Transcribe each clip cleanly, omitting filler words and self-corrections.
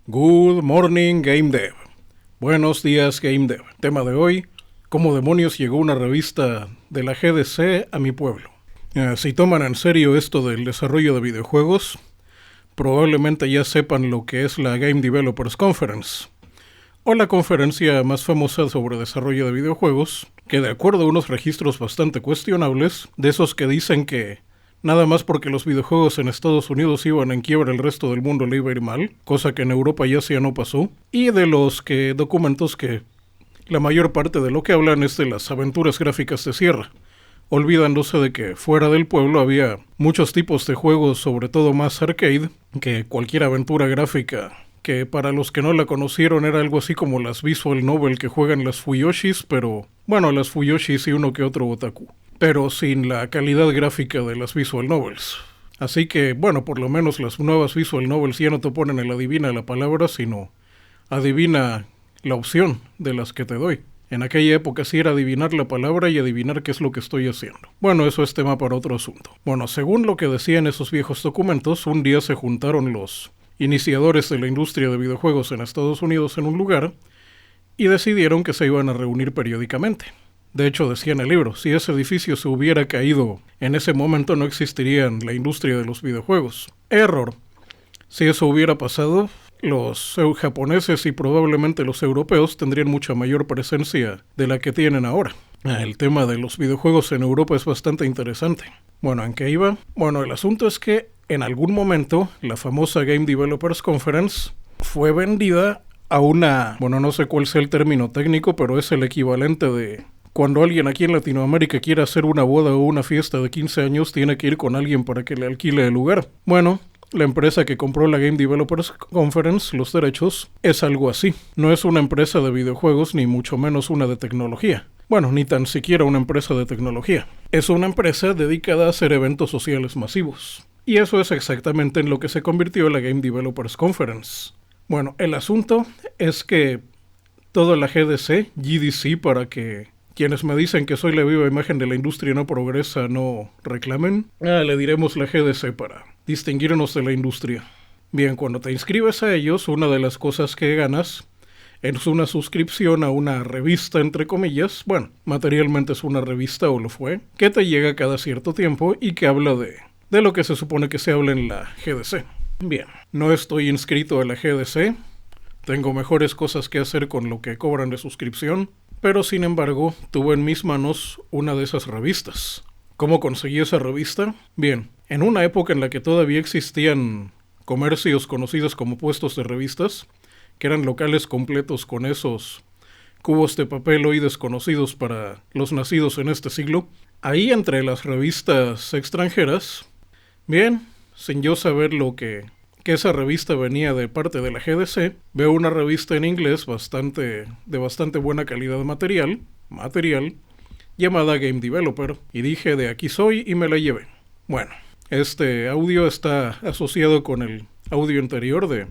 Good morning, Game Dev. Buenos días, Game Dev. Tema de hoy: ¿cómo demonios llegó una revista de la GDC a mi pueblo? Si toman en serio esto del desarrollo de videojuegos, probablemente ya sepan lo que es la Game Developers Conference, o la conferencia más famosa sobre desarrollo de videojuegos, que de acuerdo a unos registros bastante cuestionables, de esos que dicen que nada más porque los videojuegos en Estados Unidos iban en quiebra, el resto del mundo le iba a ir mal, cosa que en Europa y Asia no pasó, y de los que documentos que la mayor parte de lo que hablan es de las aventuras gráficas de Sierra, olvidándose de que fuera del pueblo había muchos tipos de juegos, sobre todo más arcade, que cualquier aventura gráfica, que para los que no la conocieron era algo así como las visual novel que juegan las Fuyoshis, pero bueno, las Fuyoshis y uno que otro otaku, pero sin la calidad gráfica de las visual novels. Así que, bueno, por lo menos las nuevas visual novels ya no te ponen el adivina la palabra, sino adivina la opción de las que te doy. En aquella época sí era adivinar la palabra y adivinar qué es lo que estoy haciendo. Bueno, eso es tema para otro asunto. Bueno, según lo que decían esos viejos documentos, un día se juntaron los iniciadores de la industria de videojuegos en Estados Unidos en un lugar y decidieron que se iban a reunir periódicamente. De hecho, decía en el libro, si ese edificio se hubiera caído en ese momento no existiría la industria de los videojuegos. Error. Si eso hubiera pasado, los japoneses y probablemente los europeos tendrían mucha mayor presencia de la que tienen ahora. El tema de los videojuegos en Europa es bastante interesante. Bueno, ¿en qué iba? Bueno, el asunto es que en algún momento la famosa Game Developers Conference fue vendida a una, bueno, no sé cuál sea el término técnico, pero es el equivalente de cuando alguien aquí en Latinoamérica quiere hacer una boda o una fiesta de 15 años, tiene que ir con alguien para que le alquile el lugar. Bueno, la empresa que compró la Game Developers Conference, los derechos, es algo así. No es una empresa de videojuegos, ni mucho menos una de tecnología. Bueno, ni tan siquiera una empresa de tecnología. Es una empresa dedicada a hacer eventos sociales masivos. Y eso es exactamente en lo que se convirtió la Game Developers Conference. Bueno, el asunto es que toda la GDC, para que quienes me dicen que soy la viva imagen de la industria no progresa no reclamen, le diremos la GDC para distinguirnos de la industria. Bien, cuando te inscribes a ellos, una de las cosas que ganas es una suscripción a una revista, entre comillas, bueno, materialmente es una revista o lo fue, que te llega cada cierto tiempo y que habla de lo que se supone que se habla en la GDC. Bien, no estoy inscrito a la GDC, tengo mejores cosas que hacer con lo que cobran de suscripción, pero sin embargo tuve en mis manos una de esas revistas. ¿Cómo conseguí esa revista? Bien, en una época en la que todavía existían comercios conocidos como puestos de revistas, que eran locales completos con esos cubos de papel hoy desconocidos para los nacidos en este siglo, ahí entre las revistas extranjeras, bien, sin yo saber que esa revista venía de parte de la GDC, veo una revista en inglés de bastante buena calidad material, llamada Game Developer, y dije, de aquí soy, y me la llevé. Bueno, este audio está asociado con el audio anterior de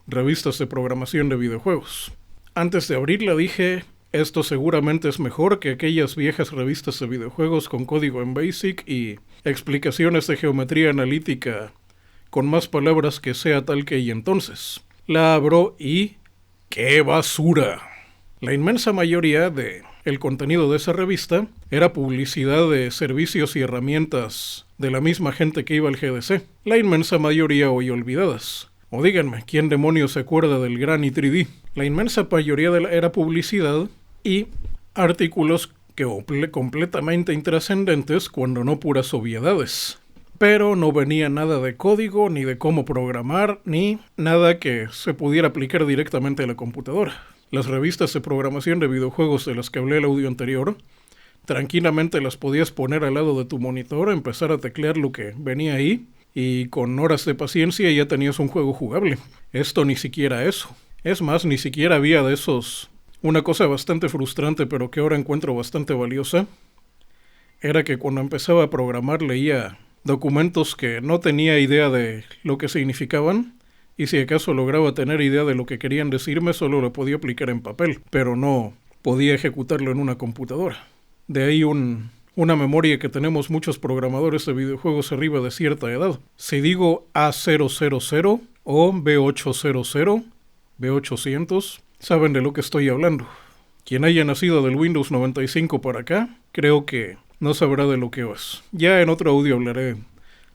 revistas de programación de videojuegos. Antes de abrirla dije, esto seguramente es mejor que aquellas viejas revistas de videojuegos con código en BASIC y explicaciones de geometría analítica con más palabras que sea tal que y entonces. La abro y ¡qué basura! La inmensa mayoría del contenido de esa revista era publicidad de servicios y herramientas de la misma gente que iba al GDC. La inmensa mayoría hoy olvidadas. O díganme, ¿quién demonios se acuerda del Granny 3D? La inmensa mayoría era publicidad y artículos que completamente intrascendentes, cuando no puras obviedades. Pero no venía nada de código, ni de cómo programar, ni nada que se pudiera aplicar directamente a la computadora. Las revistas de programación de videojuegos de las que hablé el audio anterior, tranquilamente las podías poner al lado de tu monitor, empezar a teclear lo que venía ahí, y con horas de paciencia ya tenías un juego jugable. Esto ni siquiera eso. Es más, ni siquiera había de esos. Una cosa bastante frustrante, pero que ahora encuentro bastante valiosa, era que cuando empezaba a programar leía documentos que no tenía idea de lo que significaban, y si acaso lograba tener idea de lo que querían decirme, solo lo podía aplicar en papel, pero no podía ejecutarlo en una computadora. De ahí una memoria que tenemos muchos programadores de videojuegos arriba de cierta edad. Si digo A000 o B800, B800, saben de lo que estoy hablando. Quien haya nacido del Windows 95 para acá, creo que no sabrá de lo que es. Ya en otro audio hablaré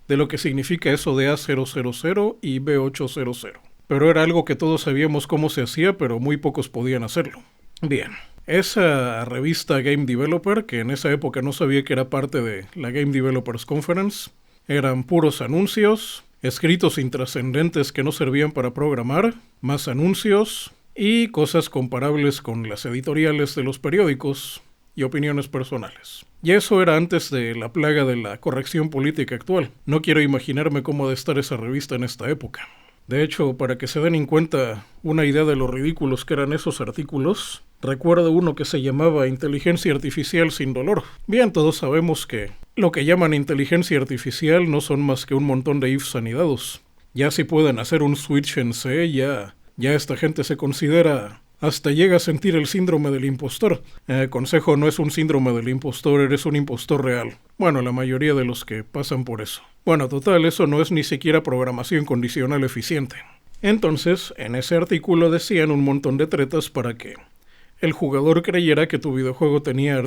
de lo que significa eso de A000 y B800. Pero era algo que todos sabíamos cómo se hacía, pero muy pocos podían hacerlo. Bien, esa revista Game Developer, que en esa época no sabía que era parte de la Game Developers Conference, eran puros anuncios, escritos intrascendentes que no servían para programar, más anuncios y cosas comparables con las editoriales de los periódicos y opiniones personales. Y eso era antes de la plaga de la corrección política actual. No quiero imaginarme cómo ha de estar esa revista en esta época. De hecho, para que se den en cuenta una idea de lo ridículos que eran esos artículos, recuerdo uno que se llamaba Inteligencia Artificial sin dolor. Bien, todos sabemos que lo que llaman inteligencia artificial no son más que un montón de ifs anidados. Ya si pueden hacer un switch en C, ya esta gente se considera... Hasta llega a sentir el síndrome del impostor. Consejo, no es un síndrome del impostor, eres un impostor real. Bueno, la mayoría de los que pasan por eso. Bueno, total, eso no es ni siquiera programación condicional eficiente. Entonces, en ese artículo decían un montón de tretas para que el jugador creyera que tu videojuego tenía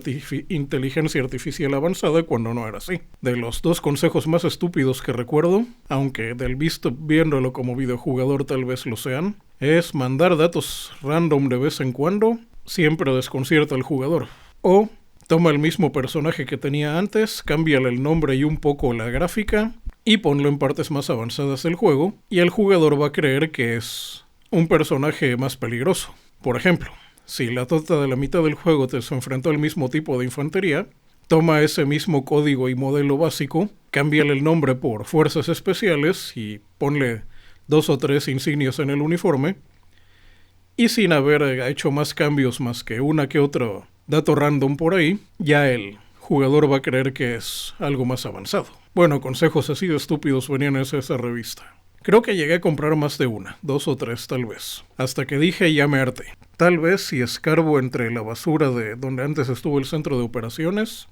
inteligencia artificial avanzada cuando no era así. De los dos consejos más estúpidos que recuerdo, aunque viéndolo como videojugador tal vez lo sean, es mandar datos random de vez en cuando, siempre desconcierta al jugador. O toma el mismo personaje que tenía antes, cámbiale el nombre y un poco la gráfica, y ponlo en partes más avanzadas del juego, y el jugador va a creer que es un personaje más peligroso. Por ejemplo, si la tota de la mitad del juego te se enfrentó al mismo tipo de infantería, toma ese mismo código y modelo básico, cámbiale el nombre por fuerzas especiales y ponle 2 o 3 insignias en el uniforme, y sin haber hecho más cambios más que una que otro dato random por ahí, ya el jugador va a creer que es algo más avanzado. Bueno, consejos así de estúpidos venían en esa revista. Creo que llegué a comprar más de una, 2 o 3 tal vez, hasta que dije ya me harté. Tal vez si escarbo entre la basura de donde antes estuvo el centro de operaciones,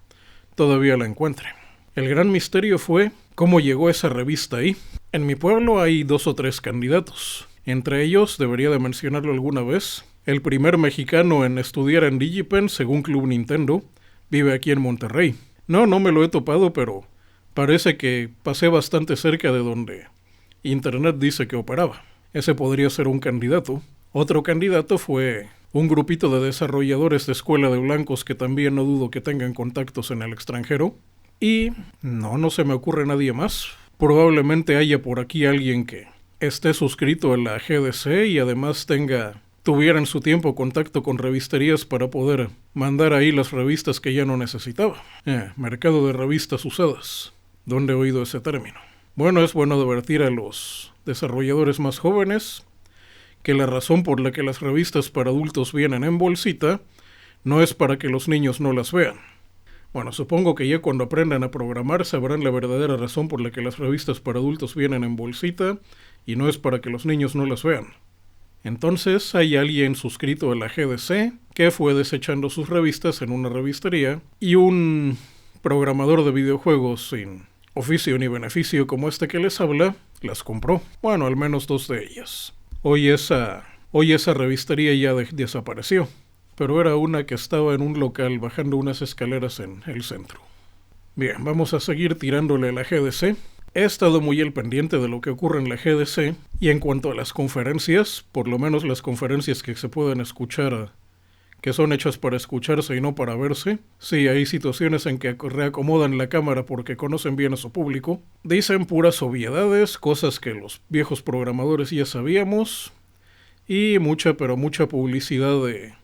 todavía la encuentre. El gran misterio fue cómo llegó esa revista ahí. En mi pueblo hay 2 o 3 candidatos. Entre ellos, debería de mencionarlo alguna vez, el primer mexicano en estudiar en DigiPen, según Club Nintendo, vive aquí en Monterrey. No me lo he topado, pero parece que pasé bastante cerca de donde Internet dice que operaba. Ese podría ser un candidato. Otro candidato fue un grupito de desarrolladores de escuela de blancos que también no dudo que tengan contactos en el extranjero. Y no se me ocurre nadie más. Probablemente haya por aquí alguien que esté suscrito a la GDC y además tuviera en su tiempo contacto con revisterías para poder mandar ahí las revistas que ya no necesitaba. Mercado de revistas usadas. ¿Dónde he oído ese término? Bueno, es bueno advertir a los desarrolladores más jóvenes que la razón por la que las revistas para adultos vienen en bolsita no es para que los niños no las vean. Bueno, supongo que ya cuando aprendan a programar sabrán la verdadera razón por la que las revistas para adultos vienen en bolsita y no es para que los niños no las vean. Entonces hay alguien suscrito a la GDC que fue desechando sus revistas en una revistería y un programador de videojuegos sin oficio ni beneficio como este que les habla las compró. Bueno, al menos 2 de ellas. Hoy esa revistería ya desapareció, pero era una que estaba en un local bajando unas escaleras en el centro. Bien, vamos a seguir tirándole a la GDC. He estado muy al pendiente de lo que ocurre en la GDC y en cuanto a las conferencias, por lo menos las conferencias que se pueden escuchar, que son hechas para escucharse y no para verse. Sí, hay situaciones en que reacomodan la cámara porque conocen bien a su público. Dicen puras obviedades, cosas que los viejos programadores ya sabíamos, y mucha publicidad de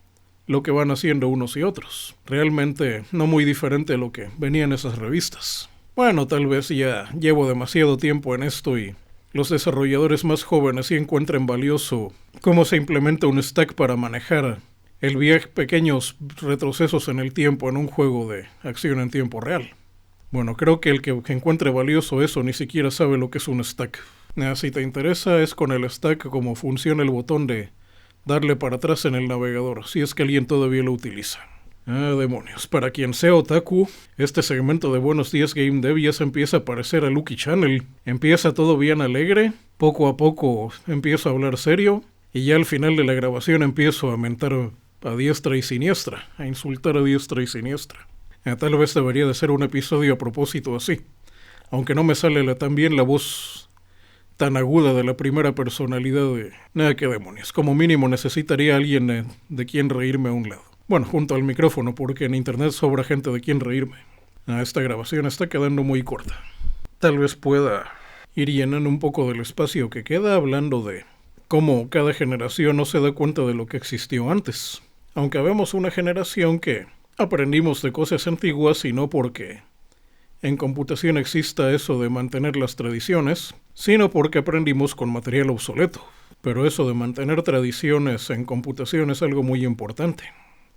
lo que van haciendo unos y otros. Realmente no muy diferente a lo que venía en esas revistas. Bueno, tal vez ya llevo demasiado tiempo en esto y los desarrolladores más jóvenes sí encuentren valioso cómo se implementa un stack para manejar pequeños retrocesos en el tiempo en un juego de acción en tiempo real. Bueno, creo que el que encuentre valioso eso ni siquiera sabe lo que es un stack. Si te interesa, es con el stack como funciona el botón de darle para atrás en el navegador, si es que alguien todavía lo utiliza. Demonios, para quien sea otaku, este segmento de Buenos Días Game Dev ya se empieza a parecer a Lucky Channel. Empieza todo bien alegre, poco a poco empiezo a hablar serio, Y ya al final de la grabación empiezo a mentar a diestra y siniestra, a insultar a diestra y siniestra. Tal vez debería de ser un episodio a propósito así, aunque no me sale tan bien la voz tan aguda de la primera personalidad de... Nada, que demonios, como mínimo necesitaría alguien de quien reírme a un lado. Bueno, junto al micrófono, porque en internet sobra gente de quien reírme. Esta grabación está quedando muy corta. Tal vez pueda ir llenando un poco del espacio que queda hablando de cómo cada generación no se da cuenta de lo que existió antes. Aunque vemos una generación que aprendimos de cosas antiguas y no porque en computación exista eso de mantener las tradiciones, sino porque aprendimos con material obsoleto. Pero eso de mantener tradiciones en computación es algo muy importante.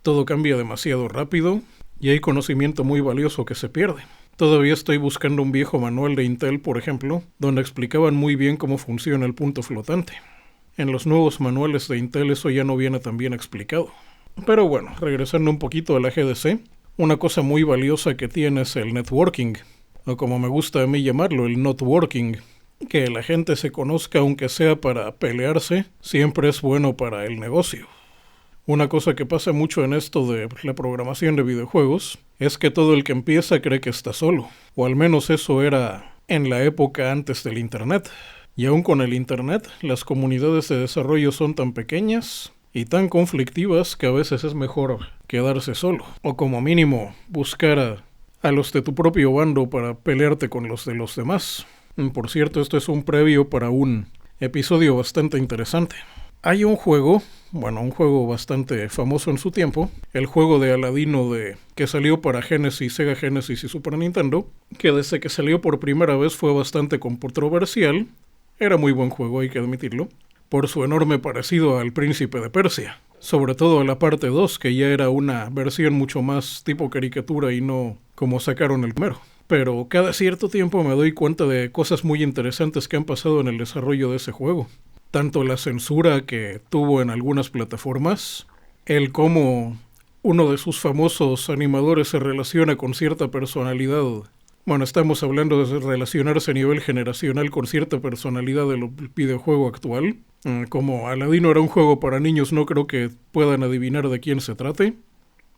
Todo cambia demasiado rápido y hay conocimiento muy valioso que se pierde. Todavía estoy buscando un viejo manual de Intel, por ejemplo, donde explicaban muy bien cómo funciona el punto flotante. En los nuevos manuales de Intel eso ya no viene tan bien explicado. Pero bueno, regresando un poquito a la GDC, una cosa muy valiosa que tiene es el networking, o como me gusta a mí llamarlo, el notworking. Que la gente se conozca aunque sea para pelearse, siempre es bueno para el negocio. Una cosa que pasa mucho en esto de la programación de videojuegos es que todo el que empieza cree que está solo, o al menos eso era en la época antes del Internet. Y aún con el Internet, las comunidades de desarrollo son tan pequeñas y tan conflictivas que a veces es mejor quedarse solo, o como mínimo buscar a los de tu propio bando para pelearte con los de los demás. Por cierto, esto es un previo para un episodio bastante interesante. Hay un juego bastante famoso en su tiempo, el juego de Aladino que salió para Genesis, Sega Genesis y Super Nintendo, que desde que salió por primera vez fue bastante controversial. Era muy buen juego, hay que admitirlo, por su enorme parecido al Príncipe de Persia, sobre todo a la parte 2, que ya era una versión mucho más tipo caricatura y no como sacaron el primero. Pero cada cierto tiempo me doy cuenta de cosas muy interesantes que han pasado en el desarrollo de ese juego. Tanto la censura que tuvo en algunas plataformas, el cómo uno de sus famosos animadores se relaciona con cierta personalidad. Bueno, estamos hablando de relacionarse a nivel generacional con cierta personalidad del videojuego actual. Como Aladino era un juego para niños, no creo que puedan adivinar de quién se trate.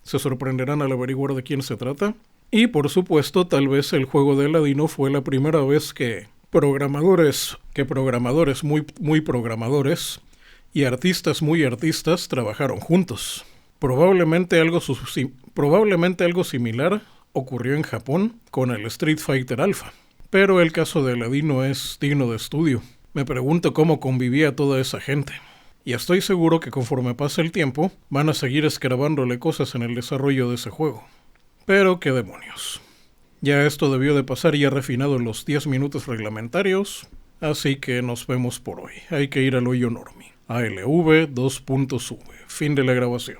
Se sorprenderán al averiguar de quién se trata. Y por supuesto, tal vez el juego de Aladino fue la primera vez que programadores muy programadores y artistas muy artistas trabajaron juntos. Probablemente algo similar ocurrió en Japón con el Street Fighter Alpha. Pero el caso de Aladino es digno de estudio. Me pregunto cómo convivía toda esa gente. Y estoy seguro que conforme pase el tiempo, van a seguir escarbándole cosas en el desarrollo de ese juego. Pero qué demonios. Ya esto debió de pasar ya refinado en los 10 minutos reglamentarios, así que nos vemos por hoy. Hay que ir al hoyo normie. ALV 2.V. Fin de la grabación.